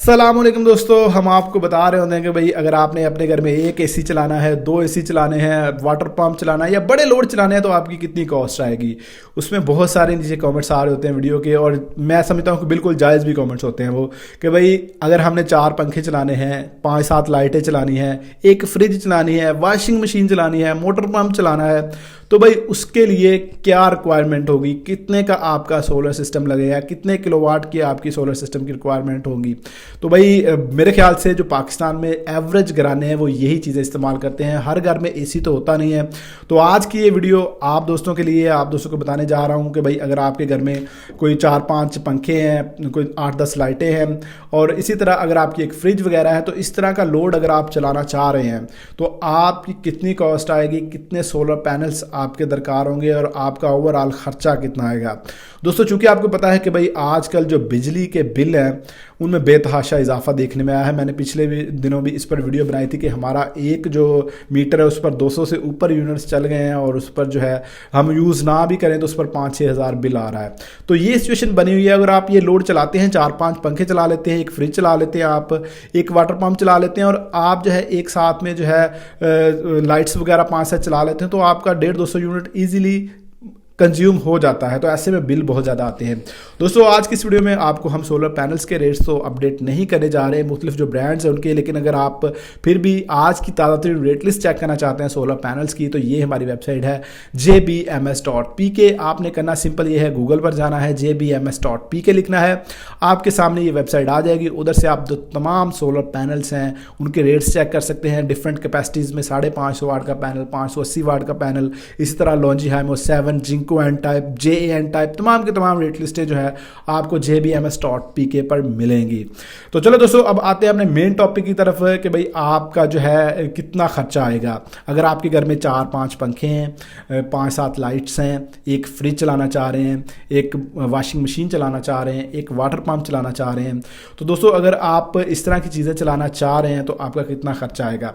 अस्सलामुअलैकुम दोस्तों, हम आपको बता रहे होते हैं कि भाई अगर आपने अपने घर में एक एसी चलाना है, दो एसी चलाने हैं, वाटर पंप चलाना है या बड़े लोड चलाने हैं तो आपकी कितनी कॉस्ट आएगी। उसमें बहुत सारे नीचे कमेंट्स आ रहे होते हैं वीडियो के, और मैं समझता हूँ कि बिल्कुल जायज़ भी कमेंट्स होते हैं वो कि भाई अगर हमने 4 पंखे चलाने हैं, 5-7 लाइटें चलानी है, एक फ्रिज चलानी है, वॉशिंग मशीन चलानी है, मोटर पंप चलाना है, तो भाई उसके लिए क्या रिक्वायरमेंट होगी, कितने का आपका सोलर सिस्टम लगेगा, कितने किलोवाट की आपकी सोलर सिस्टम की रिक्वायरमेंट होगी। तो भाई मेरे ख्याल से जो पाकिस्तान में एवरेज घराने हैं वो यही चीज़ें इस्तेमाल करते हैं। हर घर में एसी तो होता नहीं है। तो आज की ये वीडियो आप दोस्तों के लिए, आप दोस्तों को बताने जा रहा हूँ कि भाई अगर आपके घर में कोई 4-5 पंखे हैं, कोई 8-10 लाइटें हैं, और इसी तरह अगर आपकी एक फ्रिज वगैरह है, तो इस तरह का लोड अगर आप चलाना चाह रहे हैं तो आपकी कितनी कॉस्ट आएगी, कितने सोलर पैनल्स आपके दरकार होंगे और आपका ओवरऑल खर्चा कितना आएगा। दोस्तों चूंकि आपको पता है कि भाई आजकल जो बिजली के बिल हैं उनमें बेतहाशा इजाफा देखने में आया है। मैंने पिछले दिनों भी इस पर वीडियो बनाई थी कि हमारा एक जो मीटर है उस पर 200 से ऊपर यूनिट्स चल गए हैं, और उस पर जो है हम यूज़ ना भी करें तो उस पर 5-6 हज़ार बिल आ रहा है। तो ये सिचुएशन बनी हुई है। अगर आप ये लोड चलाते हैं, 4-5 पंखे चला लेते हैं, एक फ्रिज चला लेते हैं, आप एक वाटर पंप चला लेते हैं, और आप जो है एक साथ में जो है लाइट्स वगैरह 5-7 चला लेते हैं, तो आपका 150-200 यूनिट ईजिली कंज्यूम हो जाता है। तो ऐसे में बिल बहुत ज़्यादा आते हैं। दोस्तों आज की इस वीडियो में आपको हम सोलर पैनल्स के रेट्स तो अपडेट नहीं करने जा रहे हैं, मुख्तलिफ जो ब्रांड्स हैं उनके, लेकिन अगर आप फिर भी आज की ताज़ा तरीन रेट लिस्ट चेक करना चाहते हैं सोलर पैनल्स की, तो ये हमारी वेबसाइट है jbms.pk। आपने करना सिंपल ये है, गूगल पर जाना है, jbms.pk लिखना है, आपके सामने ये वेबसाइट आ जाएगी। उधर से आप जो तमाम सोलर पैनल्स हैं उनके रेट्स चेक कर सकते हैं। डिफरेंट कैपेसिटीज़ में 550 वाट का पैनल, 580 वाट का पैनल, इसी तरह लॉन्जीहाइमो 7, Jinko N type, JAN type, तमाम के तमाम रेट लिस्टें जो है आपको jbms.pk पर मिलेंगी। तो चलो दोस्तों अब आते हैं अपने मेन टॉपिक की तरफ कि भाई आपका जो है कितना खर्चा आएगा। अगर आपके घर में 4-5 पंखे हैं, 5-7 लाइट्स हैं, एक फ्रिज चलाना चाह रहे हैं, एक वॉशिंग मशीन चलाना चाह रहे हैं, एक वाटर पंप चलाना चाह रहे हैं, तो दोस्तों अगर आप इस तरह की चीज़ें चलाना चाह रहे हैं तो आपका कितना खर्चा आएगा।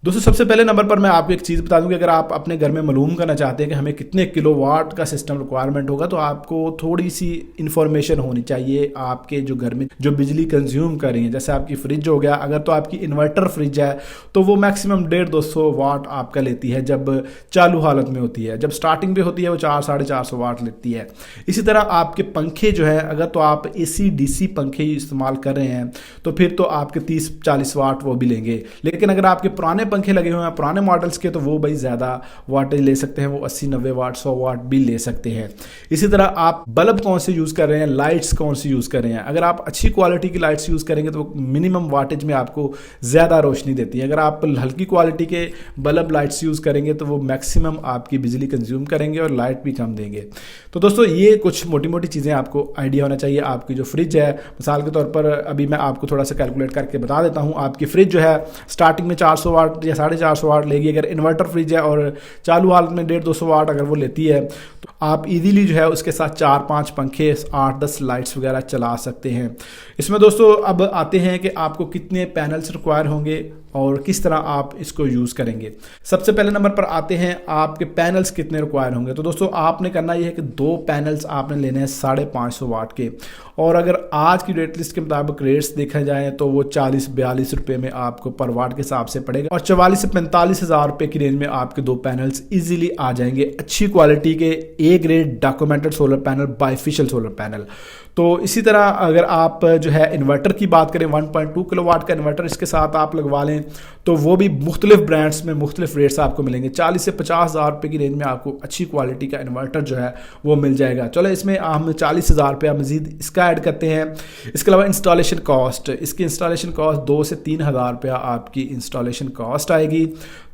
दोस्तों सबसे पहले नंबर पर मैं आपको एक चीज़ बता दूं कि अगर आप अपने घर में मालूम करना चाहते हैं कि हमें कितने किलोवाट का सिस्टम रिक्वायरमेंट होगा, तो आपको थोड़ी सी इन्फॉर्मेशन होनी चाहिए आपके जो घर में जो बिजली कंज्यूम कर रही है। जैसे आपकी फ्रिज हो गया, अगर तो आपकी इन्वर्टर फ्रिज है तो वो मैक्सिमम 150-200 वाट आपका लेती है जब चालू हालत में होती है। जब स्टार्टिंग पे होती है वो 400-450 वाट लेती है। इसी तरह आपके पंखे जो है, अगर तो आप AC/DC पंखे इस्तेमाल कर रहे हैं तो फिर तो आपके 30-40 वाट वो भी लेंगे। लेकिन अगर आपके पुराने पंखे लगे हुए हैं पुराने मॉडल्स के, तो वो भाई ज़्यादा वाटेज ले सकते हैं, वो 80-90 वाट 100 वाट भी ले सकते हैं। इसी तरह आप बल्ब कौन से यूज़ कर रहे हैं, लाइट्स कौन सी यूज़ कर रहे हैं। अगर आप अच्छी क्वालिटी की लाइट्स यूज़ करेंगे तो मिनिमम वाटेज में आपको ज़्यादा रोशनी देती है। अगर आप हल्की क्वालिटी के बल्ब लाइट्स यूज़ करेंगे तो वो मैक्सिमम आपकी बिजली कंज्यूम करेंगे और लाइट भी कम देंगे। तो दोस्तों ये कुछ मोटी मोटी चीज़ें आपको आइडिया होना चाहिए। आपकी जो फ्रिज है, मिसाल के तौर पर अभी मैं आपको थोड़ा सा कैलकुलेट करके बता देता हूँ। आपकी फ्रिज जो है स्टार्टिंग में 400 वाट या 450 वाट लेगी। अगर इन्वर्टर फ्रिज है और चालू हालत में 150-200 वाट अगर वो लेती है, तो आप इजीली जो है उसके साथ 4-5 पंखे, 8-10 लाइट्स वगैरह चला सकते हैं। इसमें दोस्तों अब आते हैं कि आपको कितने पैनल्स रिक्वायर होंगे और किस तरह आप इसको यूज़ करेंगे। सबसे पहले नंबर पर आते हैं आपके पैनल्स कितने रिक्वायर होंगे। तो दोस्तों आपने करना यह है कि 2 पैनल्स आपने लेने हैं 550 वाट के, और अगर आज की रेट लिस्ट के मुताबिक रेट्स देखा जाए तो वो 40-42 रुपये में आपको पर वाट के हिसाब से पड़ेगा, और 44 से 45 हज़ार रुपये की रेंज में आपके 2 पैनल्स इजीली आ जाएंगे। अच्छी क्वालिटी के A grade documented solar panel, bifacial solar panel. तो इसी तरह अगर आप जो है इन्वर्टर की बात करें, 1.2 किलोवाट का इन्वर्टर इसके साथ आप लगवा लें तो वो भी मुख्तलिफ ब्रांड्स में मुख्तलिफ रेट्स आपको मिलेंगे। 40 से 50 हज़ार रुपये की रेंज में आपको अच्छी क्वालिटी का इन्वर्टर जो है वो मिल जाएगा। चलो इसमें हम 40 हज़ार रुपया मजीद इसका ऐड करते हैं। इसके अलावा इंस्टॉलेशन कॉस्ट, इसकी इंस्टॉलेशन कॉस्ट 2 से 3 हज़ार रुपया आपकी इंस्टॉलेशन कॉस्ट आएगी,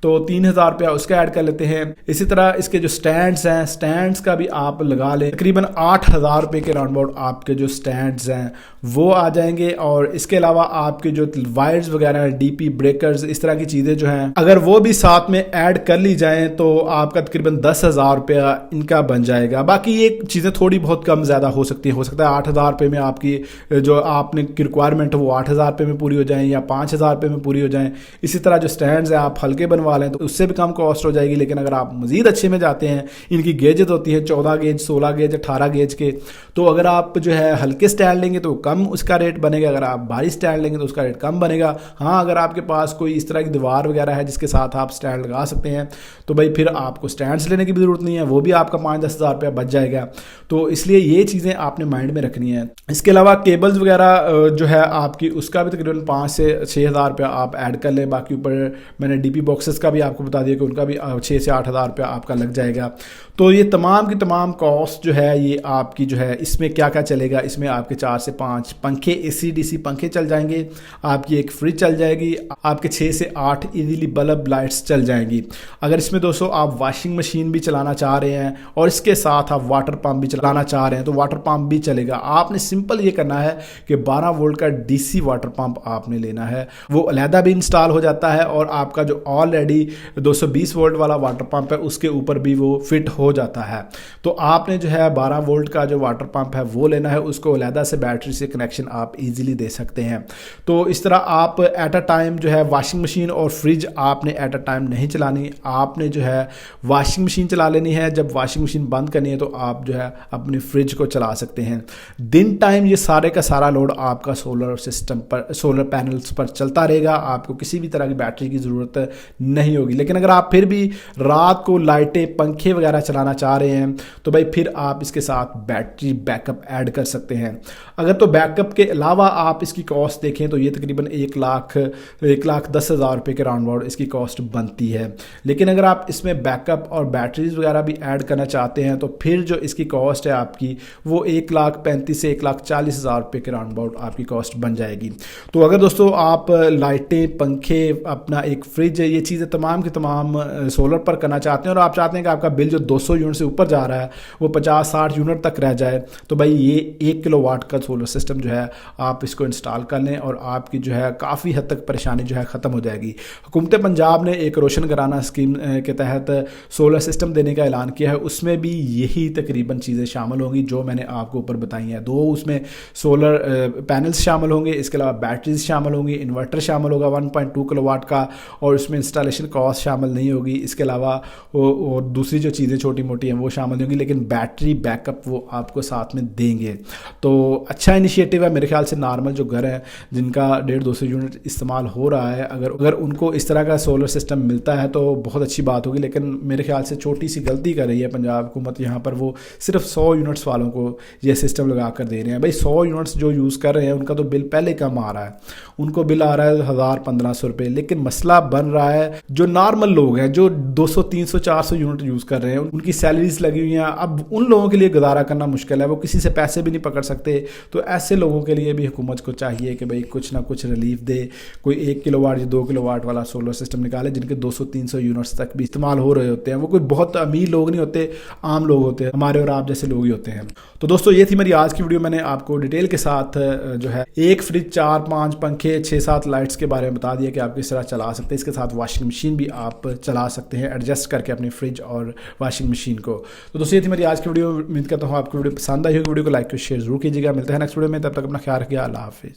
तो 3 हज़ार रुपया उसका ऐड कर लेते हैं। इसी तरह इसके जो स्टैंड्स हैं, स्टैंड्स का भी आप लगा लें, तकरीबन 8 हज़ार रुपये के राउंड अबाउट आपके जो स्टैंड्स हैं वो आ जाएंगे। और इसके अलावा आपके जो वायर्स वगैरह हैं, DP ब्रेकर्स, इस तरह की चीज़ें जो हैं अगर वो भी साथ में ऐड कर ली जाएं तो आपका तकरीबन 10 हज़ार रुपया इनका बन जाएगा। बाकी ये चीज़ें थोड़ी बहुत कम ज़्यादा हो सकती हैं। हो सकता है 8 हज़ार रुपये में आपकी जो आपने की रिक्वायरमेंट है वो 8 हज़ार रुपये में पूरी हो जाए या 5 हज़ार रुपये में पूरी हो जाए। इसी तरह जो स्टैंड्स हैं आप हल्के बनवा लें तो उससे भी कम कॉस्ट हो जाएगी। लेकिन अगर आप मज़ीद अच्छे में जाते हैं, इनकी गेजेस होती है 14 गेज, 16 गेज, 18 गेज के, तो अगर आप जो ہے ہلکے اسٹینڈ لیں گے تو کم اس کا ریٹ بنے گا, اگر آپ بھاری اسٹینڈ لیں گے تو اس کا ریٹ کم بنے گا. ہاں اگر آپ کے پاس کوئی اس طرح کی دیوار وغیرہ ہے جس کے ساتھ آپ اسٹینڈ لگا سکتے ہیں تو بھائی پھر آپ کو اسٹینڈس لینے کی بھی ضرورت نہیں ہے, وہ بھی آپ کا 5-10 ہزار روپیہ بچ جائے گا. تو اس لیے یہ چیزیں آپ نے مائنڈ میں رکھنی ہے. اس کے علاوہ کیبلز وغیرہ جو ہے آپ کی اس کا بھی تقریباً 5 سے 6 ہزار روپیہ آپ ایڈ کر لیں. باقی اوپر میں نے ڈی پی باکسز کا بھی آپ کو بتا دیا کہ ان کا بھی 6 سے 8 ہزار روپیہ آپ کا لگ جائے گا. تو یہ تمام کی تمام کاسٹ جو ہے یہ آپ کی جو ہے اس میں کیا کیا چلے گا, اس میں آپ کے 4 سے 5 پنکھے AC/DC پنکھے چل جائیں گے, آپ کی ایک فریج چل جائے گی, آپ کے 6 سے 8 ایزیلی بلب لائٹس چل جائیں گی. اگر اس میں دوستوں آپ واشنگ مشین بھی چلانا چاہ رہے ہیں اور اس کے ساتھ آپ واٹر پمپ بھی چلانا چاہ رہے ہیں تو واٹر پمپ بھی چلے گا. آپ نے سمپل یہ کرنا ہے کہ 12 وولٹ کا DC واٹر پمپ آپ نے لینا ہے, وہ علیحدہ بھی انسٹال ہو جاتا ہے اور آپ کا جو آلریڈی 220 وولٹ والا واٹر پمپ ہے اس کے اوپر بھی وہ فٹ ہو جاتا ہے. تو آپ نے جو ہے 12 وولٹ کا جو واٹر پمپ ہے وہ لینا ہے, اس کو علیحدہ سے بیٹری سے کنیکشن آپ ایزیلی دے سکتے ہیں. تو اس طرح آپ ایٹ اے ٹائم جو ہے واشنگ مشین اور فریج آپ نے ایٹ اے ٹائم نہیں چلانی, آپ نے جو ہے واشنگ مشین چلا لینی ہے, جب واشنگ مشین بند کرنی ہے تو آپ جو ہے اپنی فریج کو چلا سکتے ہیں. دن ٹائم یہ سارے کا سارا لوڈ آپ کا سولر سسٹم پر, سولر پینلز پر چلتا رہے گا, آپ کو کسی بھی طرح کی بیٹری کی ضرورت نہیں ہوگی. لیکن اگر آپ پھر بھی رات کو لائٹیں پنکھے وغیرہ چلانا چاہ رہے ہیں تو بھائی پھر آپ اس کے ساتھ بیٹری بیک اپ ایڈ کر سکتے ہیں. اگر تو بیک اپ کے علاوہ آپ اس کی کاسٹ دیکھیں تو یہ تقریباً 1,10,000 روپے کے راؤنڈ اباؤٹ اس کی کاسٹ بنتی ہے. لیکن اگر آپ اس میں بیک اپ اور بیٹریز وغیرہ بھی ایڈ کرنا چاہتے ہیں تو پھر جو اس کی کاسٹ ہے آپ کی وہ 1,35,000 سے 1,40,000 روپے کے راؤنڈ اباؤٹ آپ کی کاسٹ بن جائے گی. تو اگر دوستوں آپ لائٹیں پنکھے اپنا ایک فریج یہ چیزیں تمام کی تمام سولر پر کرنا چاہتے ہیں اور آپ چاہتے ہیں کہ آپ کا بل جو 200 یونٹ سے اوپر جا رہا ہے وہ 50-60 یونٹ تک رہ جائے تو بھائی یہ 1 کلو واٹ کا سولر سسٹم جو ہے آپ اس کو انسٹال کر لیں اور آپ کی جو ہے کافی حد تک پریشانی جو ہے ختم ہو جائے گی. حکومت پنجاب نے ایک روشن گھرانہ اسکیم کے تحت سولر سسٹم دینے کا اعلان کیا ہے, اس میں بھی یہی تقریباً چیزیں شامل ہوں گی جو میں نے آپ کو اوپر بتائی ہیں. 2 اس میں سولر پینلز شامل ہوں گے, اس کے علاوہ بیٹریز شامل ہوں گی, انورٹر شامل ہوگا 1.2 کلو واٹ کا اور اس میں انسٹالیشن کاسٹ شامل نہیں ہوگی. اس کے علاوہ اور دوسری جو چیزیں چھوٹی موٹی ہیں وہ شامل نہیں ہوں گی, لیکن بیٹری بیک اپ وہ آپ کو ساتھ میں دیں گے. تو اچھا انیشیٹو ہے میرے خیال سے. نارمل جو گھر ہیں جن کا 150-200 یونٹ استعمال ہو رہا ہے, اگر ان کو اس طرح کا سولر سسٹم ملتا ہے تو بہت اچھی بات ہوگی. لیکن میرے خیال سے چھوٹی سی غلطی کر رہی ہے پنجاب حکومت, یہاں پر وہ صرف 100 یونٹس والوں کو یہ سسٹم لگا کر دے رہے ہیں. بھائی 100 یونٹس جو یوز کر رہے ہیں ان کا تو بل پہلے کم آ رہا ہے, ان کو بل آ رہا ہے 1,000-1,500 روپے. لیکن مسئلہ بن رہا ہے جو نارمل لوگ ہیں جو 200-300-400 یونٹ یوز کر رہے ہیں, ان کی سیلریز لگی ہوئی ہیں. اب ان لوگوں کے لیے گزارا کرنا مشکل ہے, وہ کسی سے پیسے بھی نہیں پکڑ سکتے. تو ایسے لوگوں کے لیے بھی حکومت کو چاہیے کہ بھائی کچھ نہ کچھ ریلیف دے, کوئی 1 کلو واٹ یا 2 کلو واٹ والا سولر سسٹم نکالے جن کے 200-300 یونٹس تک بھی استعمال ہو رہے ہوتے ہیں. وہ کوئی بہت امیر لوگ نہیں ہوتے, عام لوگ ہوتے ہیں, ہمارے اور آپ جیسے لوگ ہی ہوتے ہیں. تو دوستو یہ تھی میری آج کی ویڈیو. میں نے آپ کو ڈیٹیل کے ساتھ جو ہے ایک فریج, 4-5 پنکھے, 6-7 لائٹس کے بارے میں بتا دیا کہ آپ کس طرح چلا سکتے ہیں. اس کے ساتھ واشنگ مشین بھی آپ چلا سکتے ہیں ایڈجسٹ کر کے اپنی فریج اور واشنگ مشین کو. تو دوستو یہ تھی میری آج کی ویڈیو. امید کرتا ہوں آپ کو ویڈیو پسند آئی ہوگی. ویڈیو کو لائک اور شیئر ضرور کیجیے گا. ملتے ہیں نیکسٹ ویڈیو میں, تب تک اپنا خیال رکھیے. اللہ حافظ.